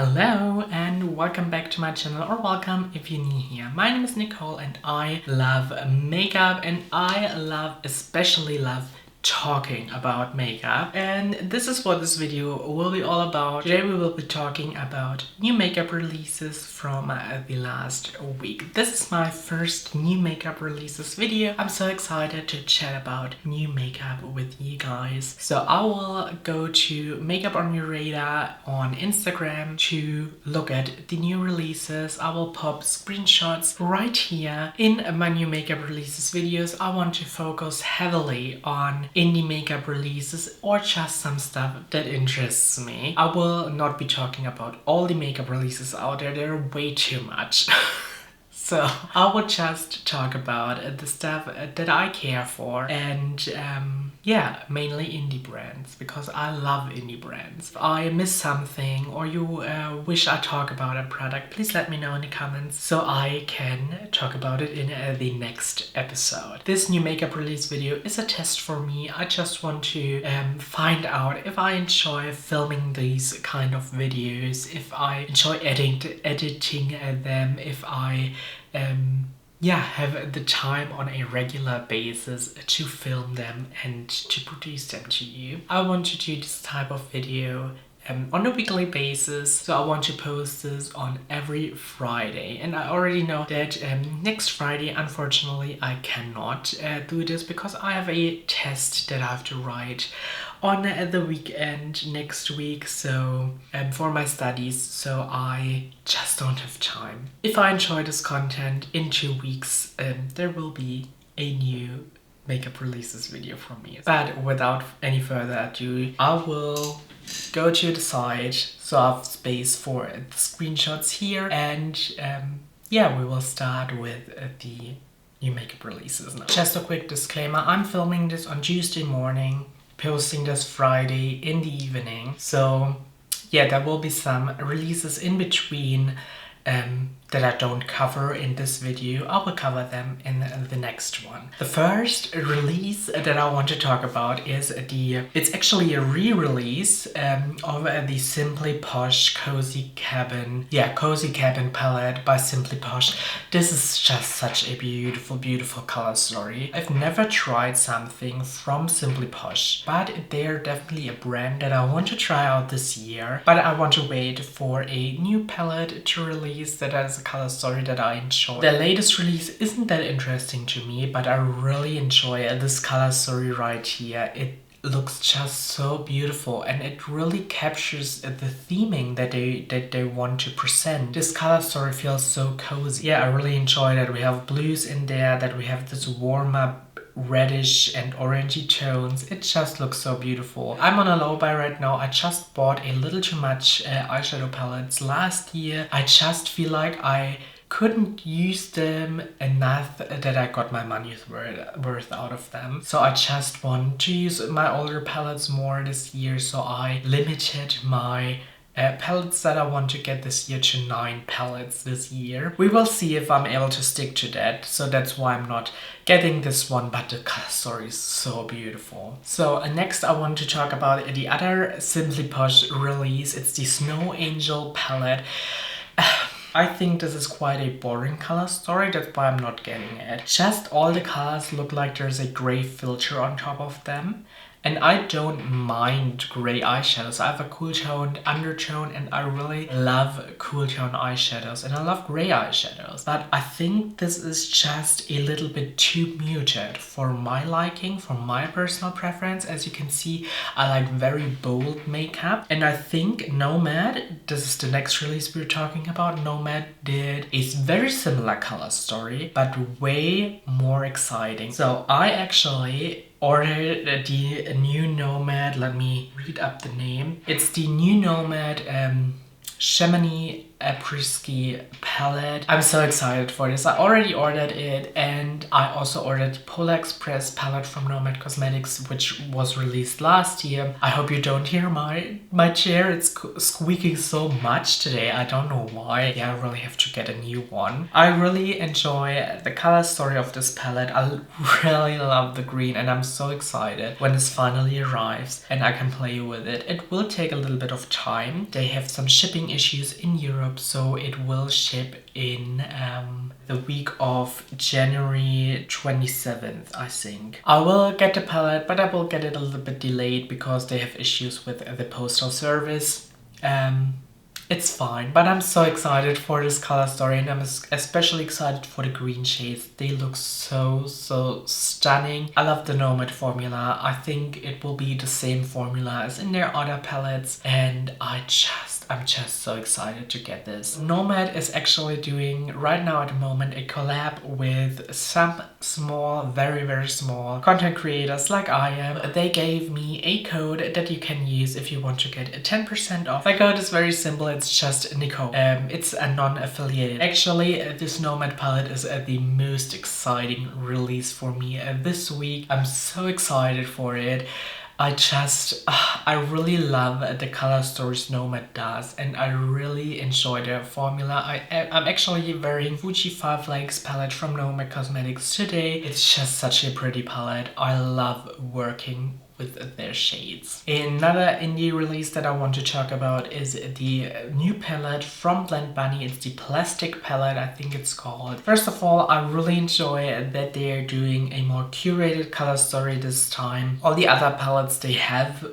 Hello and welcome back to my channel, or welcome if you're new here. My name is Nicole and I love makeup, and especially love talking about makeup, and this is what this video will be all about. Today we will be talking about new makeup releases from the last week. This is my first new makeup releases video. I'm so excited to chat about new makeup with you guys. So I will go to Makeup on Your Radar on Instagram to look at the new releases. I will pop screenshots right here in my new makeup releases videos. I want to focus heavily on indie makeup releases or just some stuff that interests me. I will not be talking about all the makeup releases out there. There are way too much. So I will just talk about the stuff that I care for, and yeah, mainly indie brands, because I love indie brands. If I miss something or you wish I talk about a product, please let me know in the comments so I can talk about it in the next episode. This new makeup release video is a test for me. I just want to find out if I enjoy filming these kind of videos, if I enjoy editing them, if I have the time on a regular basis to film them and to produce them to you. I want to do this type of video on a weekly basis, so I want to post this on every Friday, and I already know that next Friday unfortunately I cannot do this because I have a test that I have to write on the weekend next week, so for my studies, so I just don't have time. If I enjoy this content in 2 weeks, there will be a new makeup releases video from me. But without any further ado, I will go to the side so I have space for the screenshots here, and yeah, we will start with the new makeup releases now. Just a quick disclaimer, I'm filming this on Tuesday morning, posting this Friday in the evening, so yeah, there will be some releases in between that I don't cover in this video. I will cover them in the next one. The first release that I want to talk about is it's actually a re-release of the Simply Posh Cozy Cabin palette by Simply Posh. This is just such a beautiful color story. I've never tried something from Simply Posh, but they're definitely a brand that I want to try out this year, but I want to wait for a new palette to release that has a color story that I enjoy. The latest release isn't that interesting to me, but I really enjoy this color story right here. It looks just so beautiful, and it really captures the theming that they want to present. This color story feels so cozy. Yeah, I really enjoy that we have blues in there, that we have this warmer reddish and orangey tones. It just looks so beautiful. I'm on a low buy right now. I just bought a little too much eyeshadow palettes last year. I just feel like I couldn't use them enough that I got my money's worth out of them. So I just want to use my older palettes more this year, so I limited my palettes that I want to get this year to 9 palettes this year. We will see if I'm able to stick to that, so that's why I'm not getting this one, but the color story is so beautiful. So next I want to talk about the other Simply Posh release. It's the Snow Angel palette. I think this is quite a boring color story, that's why I'm not getting it. Just all the colors look like there's a gray filter on top of them. And I don't mind gray eyeshadows. I have a cool toned undertone, and I really love cool tone eyeshadows, and I love gray eyeshadows. But I think this is just a little bit too muted for my liking, for my personal preference. As you can see, I like very bold makeup, and I think Nomad, this is the next release we're talking about, Nomad did a very similar color story, but way more exciting. So I actually ordered the new Nomad. Let me read up the name. It's the new Nomad Chamonix après-ski palette. I'm so excited for this. I already ordered it, and I also ordered the Polar Express palette from Nomad Cosmetics, which was released last year. I hope you don't hear my chair. It's squeaking so much today. I don't know why. Yeah, I really have to get a new one. I really enjoy the color story of this palette. I really love the green, and I'm so excited when this finally arrives and I can play with it. It will take a little bit of time. They have some shipping issues in Europe, so it will ship in the week of January 27th, I think. I will get the palette, but I will get it a little bit delayed because they have issues with the postal service. It's fine, but I'm so excited for this color story, and I'm especially excited for the green shades. They look so stunning. I love the Nomad formula. I think it will be the same formula as in their other palettes, and I'm just so excited to get this. Nomad is actually doing right now at the moment a collab with some small, very small content creators like I am. They gave me a code that you can use if you want to get a 10% off. My code is very simple. It's just Nicole. It's a non-affiliated. Actually, this Nomad palette is the most exciting release for me this week. I'm so excited for it. I really love the color stories Nomad does, and I really enjoy their formula. I'm actually wearing Fuji 5 Lakes palette from Nomad Cosmetics today. It's just such a pretty palette. I love working with their shades. Another indie release that I want to talk about is the new palette from Blend Bunny. It's the plastic palette, I think it's called. First of all, I really enjoy that they are doing a more curated color story this time. All the other palettes they have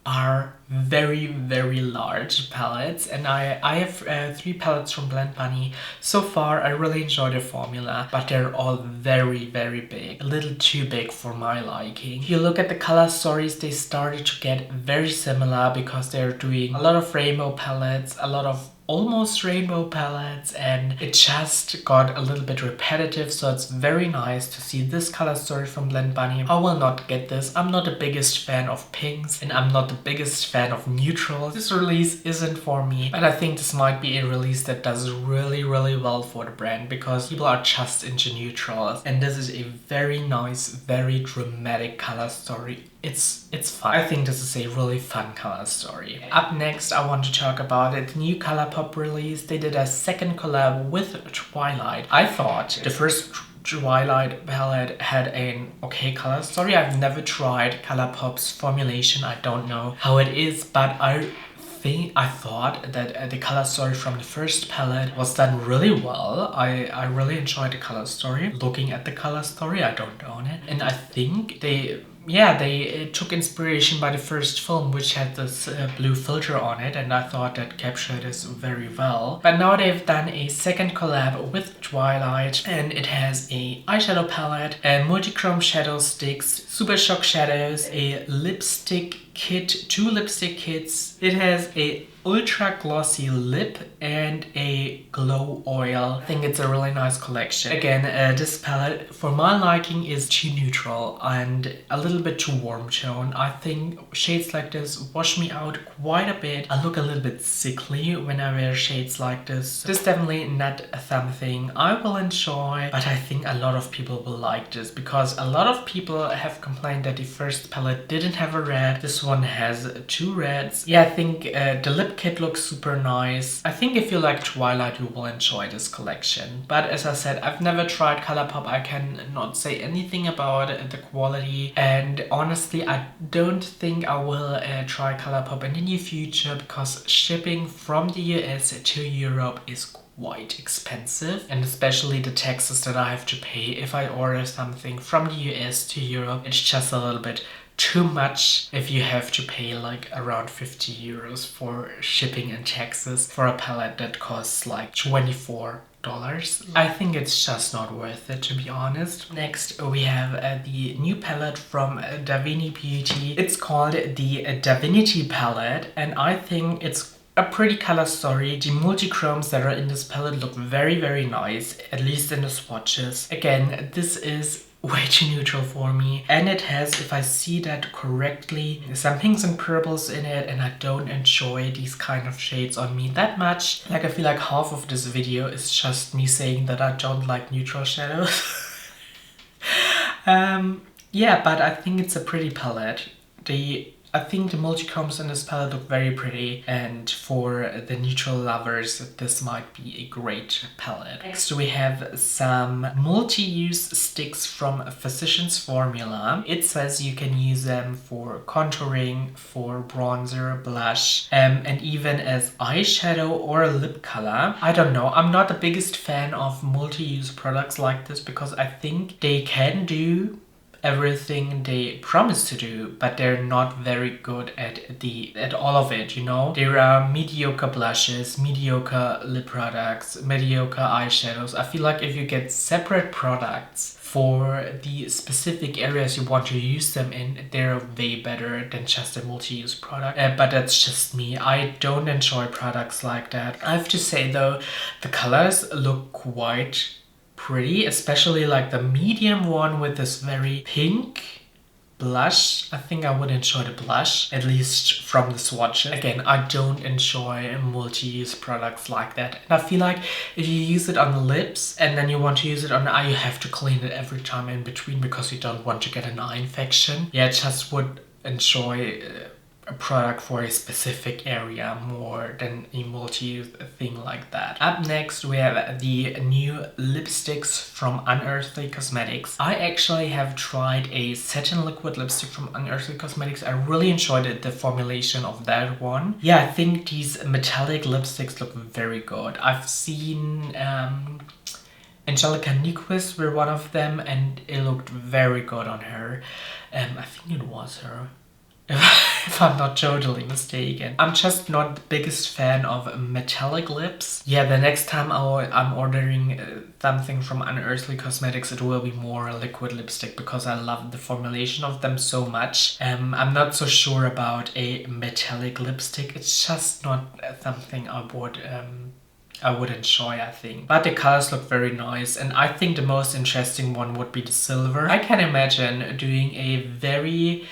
are very large palettes, and I have 3 palettes from Blend Bunny. So far I really enjoy their formula, but they're all very big, a little too big for my liking. If you look at the color stories, they started to get very similar because they're doing a lot of rainbow palettes, a lot of almost rainbow palettes, and it just got a little bit repetitive, so it's very nice to see this color story from Blend Bunny. I will not get this. I'm not the biggest fan of pinks, and I'm not the biggest fan of neutrals. This release isn't for me, but I think this might be a release that does really well for the brand, because people are just into neutrals, and this is a very nice, very dramatic color story. It's fun. I think this is a really fun color story. Up next, I want to talk about it. The new ColourPop release. They did a second collab with Twilight. I thought the first Twilight palette had an okay color story. I've never tried ColourPop's formulation. I don't know how it is, but I thought that the color story from the first palette was done really well. I really enjoyed the color story. Looking at the color story, I don't own it, and I think they took inspiration by the first film, which had this blue filter on it, and I thought that captured this very well. But now they've done a second collab with Twilight, and it has a eyeshadow palette and multi-chrome shadow sticks, super shock shadows, a lipstick kit, 2 lipstick kits. It has a ultra glossy lip and a glow oil. I think it's a really nice collection. Again, this palette for my liking is too neutral and a little bit too warm tone. I think shades like this wash me out quite a bit. I look a little bit sickly when I wear shades like this. This is definitely not something I will enjoy, but I think a lot of people will like this, because a lot of people have complained that the first palette didn't have a red. This one has 2 reds. Yeah, I think the lip kit looks super nice. I think if you like Twilight, you will enjoy this collection. But as I said, I've never tried ColourPop. I cannot say anything about the quality, and honestly, I don't think I will try ColourPop in the near future, because shipping from the US to Europe is quite expensive, and especially the taxes that I have to pay if I order something from the US to Europe. It's just a little bit too much if you have to pay like around 50 euros for shipping and taxes for a palette that costs like $24. I think it's just not worth it, to be honest. Next, we have the new palette from Davini Beauty. It's called the Davinity palette, and I think it's a pretty color story. The multi-chromes that are in this palette look very nice, at least in the swatches. Again, this is way too neutral for me, and it has, if I see that correctly, some pinks and purples in it, and I don't enjoy these kind of shades on me that much. Like, I feel like half of this video is just me saying that I don't like neutral shadows. Yeah, but I think it's a pretty palette. I think the multi-chromes in this palette look very pretty, and for the neutral lovers, this might be a great palette. Next, we have some multi-use sticks from Physicians Formula. It says you can use them for contouring, for bronzer, blush, and even as eyeshadow or lip color. I don't know, I'm not the biggest fan of multi-use products like this because I think they can do everything they promise to do, but they're not very good at all of it, you know. There are mediocre blushes, mediocre lip products, mediocre eyeshadows. I feel like if you get separate products for the specific areas you want to use them in, they're way better than just a multi-use product. But that's just me. I don't enjoy products like that. I have to say though, the colors look quite pretty, especially like the medium one with this very pink blush. I think I would enjoy the blush, at least from the swatches. Again, I don't enjoy multi-use products like that. And I feel like if you use it on the lips and then you want to use it on the eye, you have to clean it every time in between because you don't want to get an eye infection. Yeah, I just would enjoy a product for a specific area more than a multi-use thing like that. Up next, we have the new lipsticks from Unearthly Cosmetics. I actually have tried a satin liquid lipstick from Unearthly Cosmetics. I really enjoyed it, the formulation of that one. Yeah, I think these metallic lipsticks look very good. I've seen Angelica Nyquist were one of them, and it looked very good on her. I think it was her, if I'm not totally mistaken. I'm just not the biggest fan of metallic lips. Yeah, the next time I'm ordering something from Unearthly Cosmetics, it will be more liquid lipstick because I love the formulation of them so much. I'm not so sure about a metallic lipstick. It's just not something I would enjoy, I think. But the colors look very nice, and I think the most interesting one would be the silver. I can imagine doing a very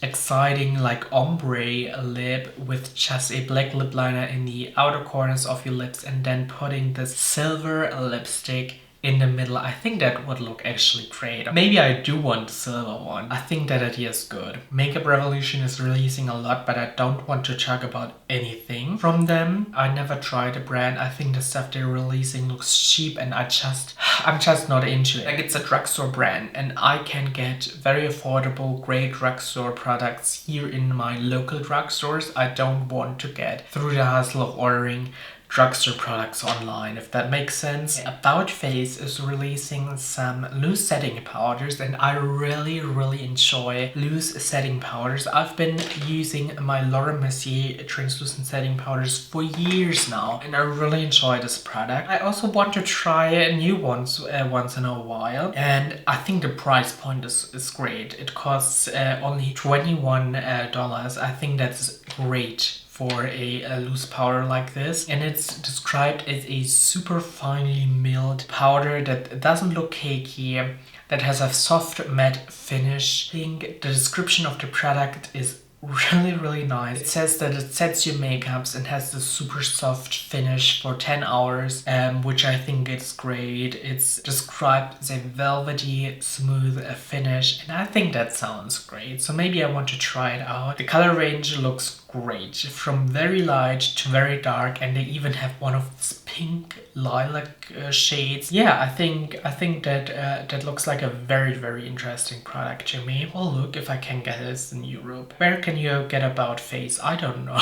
exciting like ombre lip with just a black lip liner in the outer corners of your lips and then putting this silver lipstick in the middle. I think that would look actually great. Maybe I do want the silver one. I think that idea is good. Makeup Revolution is releasing a lot, but I don't want to talk about anything from them. I never tried the brand. I think the stuff they're releasing looks cheap, and I'm just not into it. Like, it's a drugstore brand, and I can get very affordable, great drugstore products here in my local drugstores. I don't want to get through the hassle of ordering drugstore products online, if that makes sense. About Face is releasing some loose setting powders, and I really enjoy loose setting powders. I've been using my Laura Mercier translucent setting powders for years now, and I really enjoy this product. I also want to try new ones once in a while, and I think the price point is great. It costs only $21. I think that's great for a loose powder like this, and it's described as a super finely milled powder that doesn't look cakey, that has a soft matte finish. I think the description of the product is really nice. It says that it sets your makeups and has this super soft finish for 10 hours, which I think is great. It's described as a velvety, smooth finish, and I think that sounds great. So maybe I want to try it out. The color range looks great, from very light to very dark, and they even have one of these pink lilac shades. Yeah, I think that that looks like a very interesting product to me. Oh, look, if I can get this in Europe. Where can you get About Face? I don't know.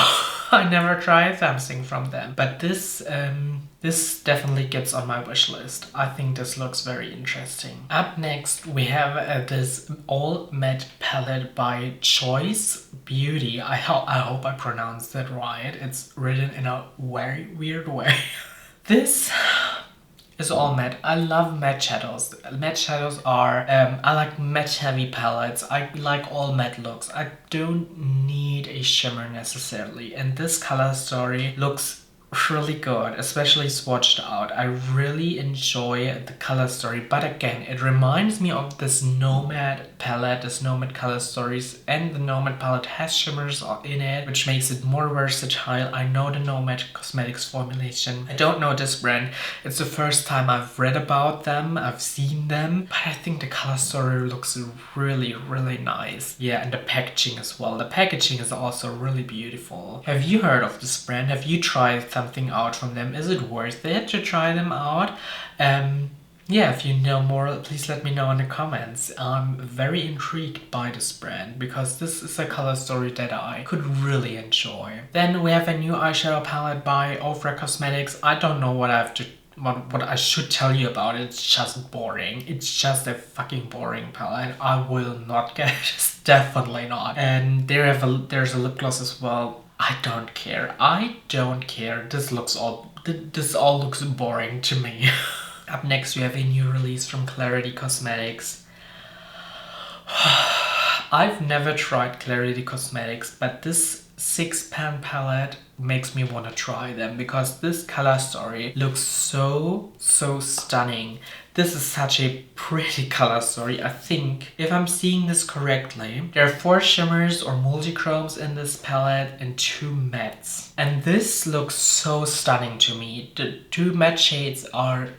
I never tried something from them, but this definitely gets on my wish list. I think this looks very interesting. Up next, we have this all matte palette by Choiz Beauty. I hope I pronounced that right. It's written in a very weird way. This is all matte. I love matte shadows. Matte shadows are, I like matte heavy palettes. I like all matte looks. I don't need a shimmer necessarily. And this color story looks really good, especially swatched out. I really enjoy the color story, but again, it reminds me of this Nomad palette, this Nomad color stories, and the Nomad palette has shimmers in it, which makes it more versatile. I know the Nomad Cosmetics formulation. I don't know this brand. It's the first time I've read about them, I've seen them, but I think the color story looks really, really nice. Yeah, and the packaging as well. The packaging is also really beautiful. Have you heard of this brand? Have you tried something out from them? Is it worth it to try them out? Yeah, if you know more, please let me know in the comments. I'm very intrigued by this brand because this is a color story that I could really enjoy. Then we have a new eyeshadow palette by Ofra Cosmetics. I don't know what I have to what I should tell you about it. It's just boring. It's just a fucking boring palette. I will not get it. It's definitely not. And there's a lip gloss as well. I don't care. I don't care. This all looks boring to me. Up next we have a new release from Klarity Kosmetics. I've never tried Klarity Kosmetics, but this 6-pan palette makes me want to try them because this color story looks so stunning. This is such a pretty color story. I think, if I'm seeing this correctly, there are 4 shimmers or multi-chromes in this palette and 2 mattes. And this looks so stunning to me. The 2 matte shades are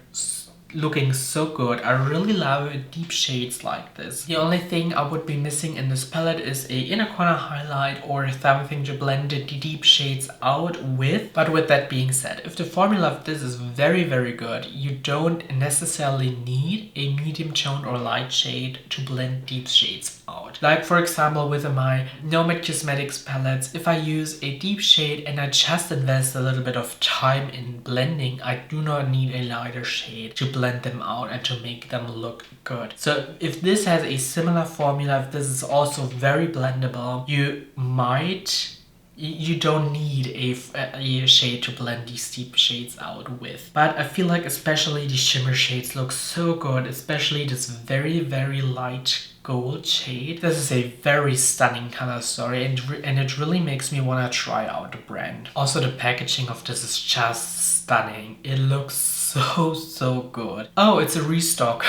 looking so good. I really love deep shades like this. The only thing I would be missing in this palette is a inner corner highlight or something to blend the deep shades out with. But with that being said, if the formula of this is very good, you don't necessarily need a medium tone or light shade to blend deep shades out. Like for example with my Nomad Cosmetics palettes, if I use a deep shade and I just invest a little bit of time in blending, I do not need a lighter shade to blend them out and to make them look good. So if this has a similar formula, if this is also very blendable, you don't need a shade to blend these deep shades out with. But I feel like especially the shimmer shades look so good, especially this very light gold shade. This is a very stunning color story and it really makes me want to try out the brand. Also the packaging of this is just stunning. It looks so good. Oh, it's a restock.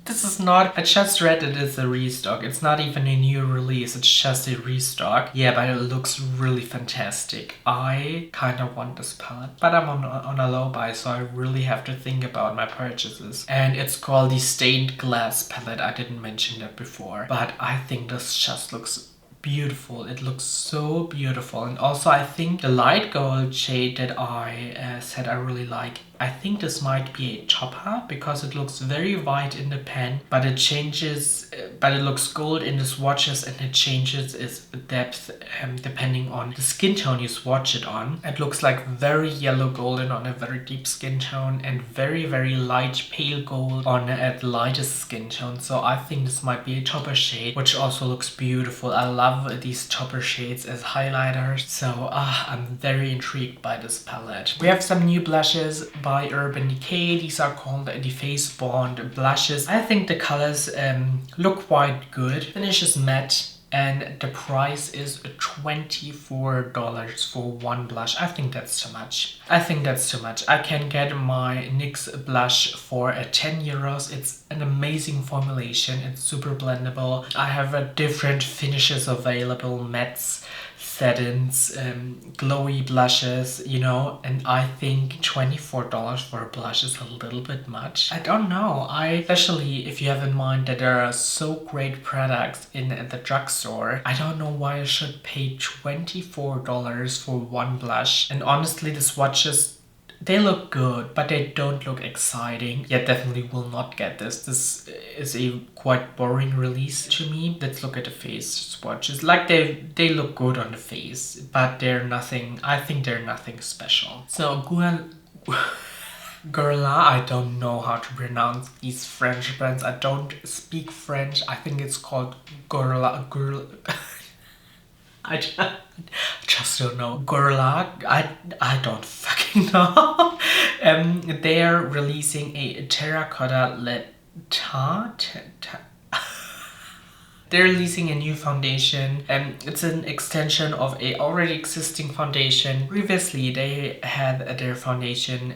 This is not, I just read it as a restock. It's not even a new release, it's just a restock. Yeah, but it looks really fantastic. I kind of want this palette, but I'm on a low buy, so I really have to think about my purchases. And it's called the Stained Glass palette. I didn't mention that before, but I think this just looks beautiful. It looks so beautiful. And also I think the light gold shade that I said I really like, I think this might be a topper because it looks very white in the pen, but it changes, but it looks gold in the swatches and it changes its depth depending on the skin tone you swatch it on. It looks like very yellow golden on a very deep skin tone and very light pale gold on the lightest skin tone. So I think this might be a topper shade, which also looks beautiful. I love these topper shades as highlighters, so I'm very intrigued by this palette. We have some new blushes by Urban Decay. These are called the Face Bond blushes. I think the colors look quite good. Finish is matte and the price is $24 for one blush. I think that's too much. I can get my NYX blush for 10 euros. It's an amazing formulation. It's super blendable. I have different finishes available, mattes, satins, glowy blushes, you know, and I think $24 for a blush is a little bit much. I don't know. Especially if you have in mind that there are so great products in the drugstore, I don't know why I should pay $24 for one blush. And honestly, the swatches, they look good, but they don't look exciting. Yeah, definitely will not get this. This is a quite boring release to me. Let's look at the face swatches. Like they look good on the face, but they're nothing, I think they're nothing special. So Gorla, I don't know how to pronounce these French brands. I don't speak French. I think it's called Gorla. I just don't know. Gorla, I don't fucking know. They're releasing a terracotta They're releasing a new foundation. It's an extension of a already existing foundation. Previously, they had their foundation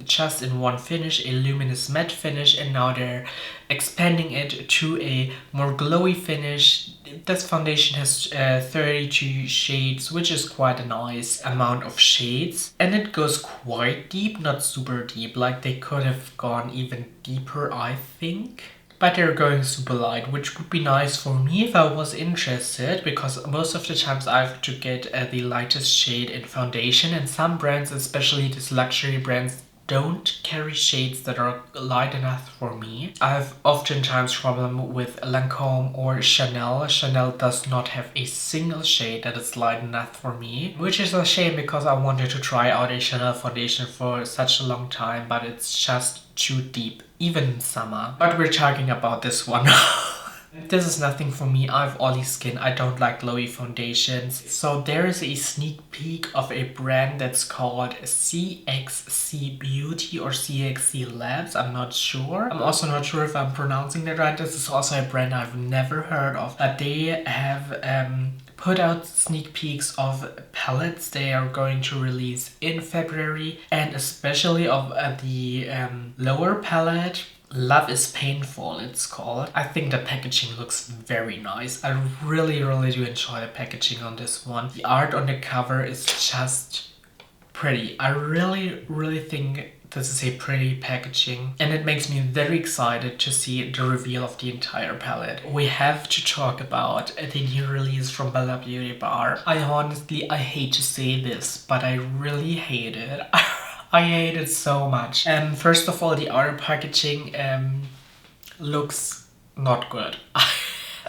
just in one finish, a luminous matte finish, and now they're expanding it to a more glowy finish. This foundation has 32 shades, which is quite a nice amount of shades. And it goes quite deep, not super deep, like they could have gone even deeper, I think. But they're going super light, which would be nice for me if I was interested, because most of the times I have to get the lightest shade in foundation, and some brands, especially these luxury brands, don't carry shades that are light enough for me. I have oftentimes problem with Lancome or Chanel. Chanel does not have a single shade that is light enough for me, which is a shame because I wanted to try out a Chanel foundation for such a long time, but it's just too deep, even in summer. But we're talking about this one. This is nothing for me. I have oily skin. I don't like glowy foundations. So there is a sneak peek of a brand that's called CXC Beauty or CXC Labs. I'm not sure. I'm also not sure if I'm pronouncing that right. This is also a brand I've never heard of. But they have put out sneak peeks of palettes they are going to release in February, and especially of the lower palette. Love is Painful, it's called. I think the packaging looks very nice. I really do enjoy the packaging on this one. The art on the cover is just pretty. I really think this is a pretty packaging, and it makes me very excited to see the reveal of the entire palette. We have to talk about the new release from Bella Beauty Bar. I hate to say this, but I really hate it. I hate it so much. First of all, the outer packaging looks not good.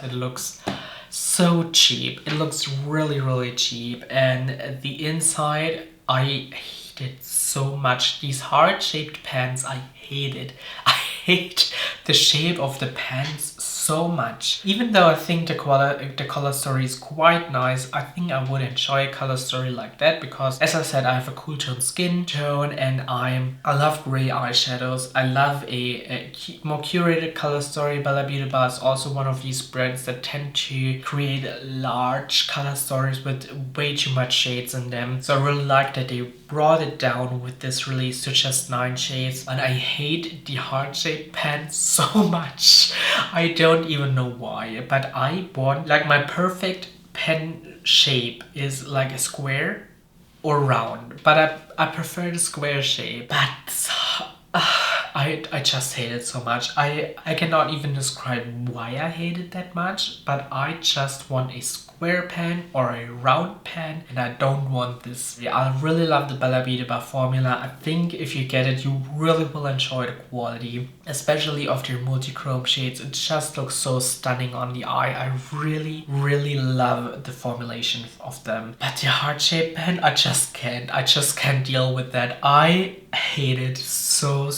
It looks so cheap. It looks really cheap, and the inside, I hate it so much. These heart-shaped pants, I hate it. I hate the shape of the pants so much. Even though I think the color story is quite nice, I think I would enjoy a color story like that, because as I said, I have a cool tone skin tone, and I love gray eyeshadows. I love a more curated color story. Bella Beauty Bar is also one of these brands that tend to create large color stories with way too much shades in them. So I really like that they brought it down with this release to just 9 shades. And I hate the heart-shaped pants so much. I don't even know why, but I want, like, my perfect pen shape is like a square or round, but I prefer the square shape. But I just hate it so much. I cannot even describe why I hate it that much, but I just want a square pen or a round pen, and I don't want this. I really love the Bella Beauty Bar formula. I think if you get it, you really will enjoy the quality, especially of their multi-chrome shades. It just looks so stunning on the eye. I really love the formulation of them. But the heart-shaped pen, I just can't deal with that. I hate it so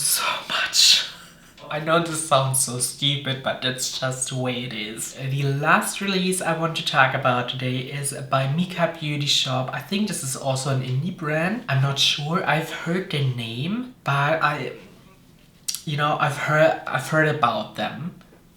much. I know this sounds so stupid, but that's just the way it is. The last release I want to talk about today is by MAA Beauty Shop. I think this is also an indie brand. I'm not sure. I've heard the name, but I've heard about them,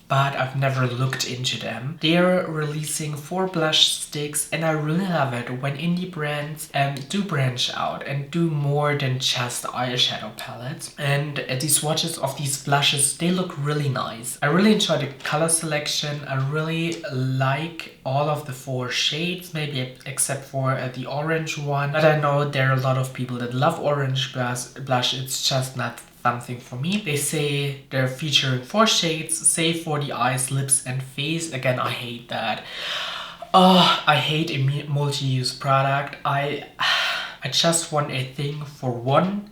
but I've never looked into them. They're releasing 4 blush sticks, and I really love it when indie brands do branch out and do more than just eyeshadow palettes. And the swatches of these blushes, they look really nice. I really enjoy the color selection. I really like all of the 4 shades, maybe except for the orange one. But I know there are a lot of people that love orange blush. It's just not something for me. They say they're featuring 4 shades, save for the eyes, lips, and face. Again, I hate that. Oh, I hate a multi-use product. I just want a thing for one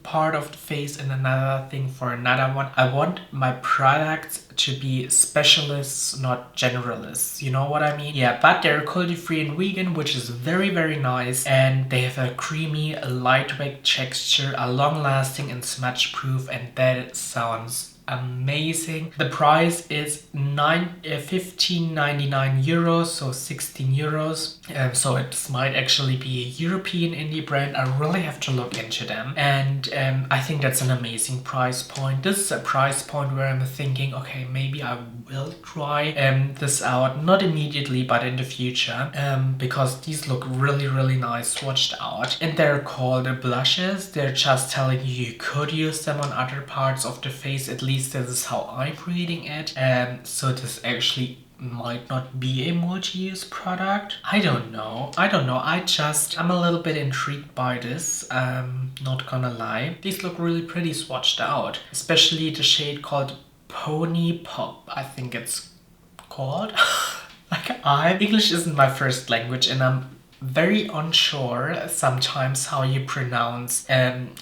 part of the face and another thing for another one. I want my products to be specialists, not generalists. You know what I mean? Yeah, but they're cruelty-free and vegan, which is very nice. And they have a creamy, lightweight texture, are long-lasting and smudge-proof, and that sounds amazing. The price is 15.99 euros, so 16 euros. So it might actually be a European indie brand. I really have to look into them, and I think that's an amazing price point. This is a price point where I'm thinking, okay, maybe I will try this out, not immediately but in the future, because these look really nice swatched out. And they're called blushes. They're just telling you could use them on other parts of the face, at least this is how I'm reading it. So this actually might not be a multi-use product. I don't know. I'm a little bit intrigued by this, not gonna lie. These look really pretty swatched out, especially the shade called Pony Pop, I think it's called. English isn't my first language, and I'm very unsure sometimes how you pronounce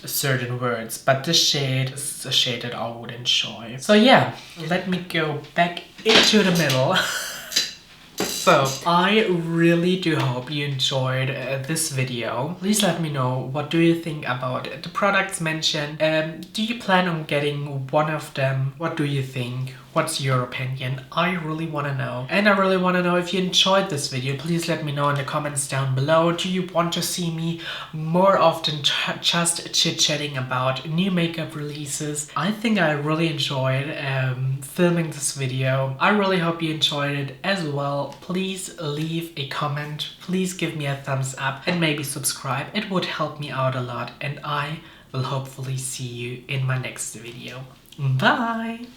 certain words, but this shade is a shade that I would enjoy. So yeah, let me go back into the middle. So, I really do hope you enjoyed this video. Please let me know, what do you think about the products mentioned? Do you plan on getting one of them? What do you think? What's your opinion? I really want to know. And I really want to know if you enjoyed this video. Please let me know in the comments down below. Do you want to see me more often just chit-chatting about new makeup releases? I think I really enjoyed filming this video. I really hope you enjoyed it as well. Please leave a comment. Please give me a thumbs up and maybe subscribe. It would help me out a lot, and I will hopefully see you in my next video. Bye!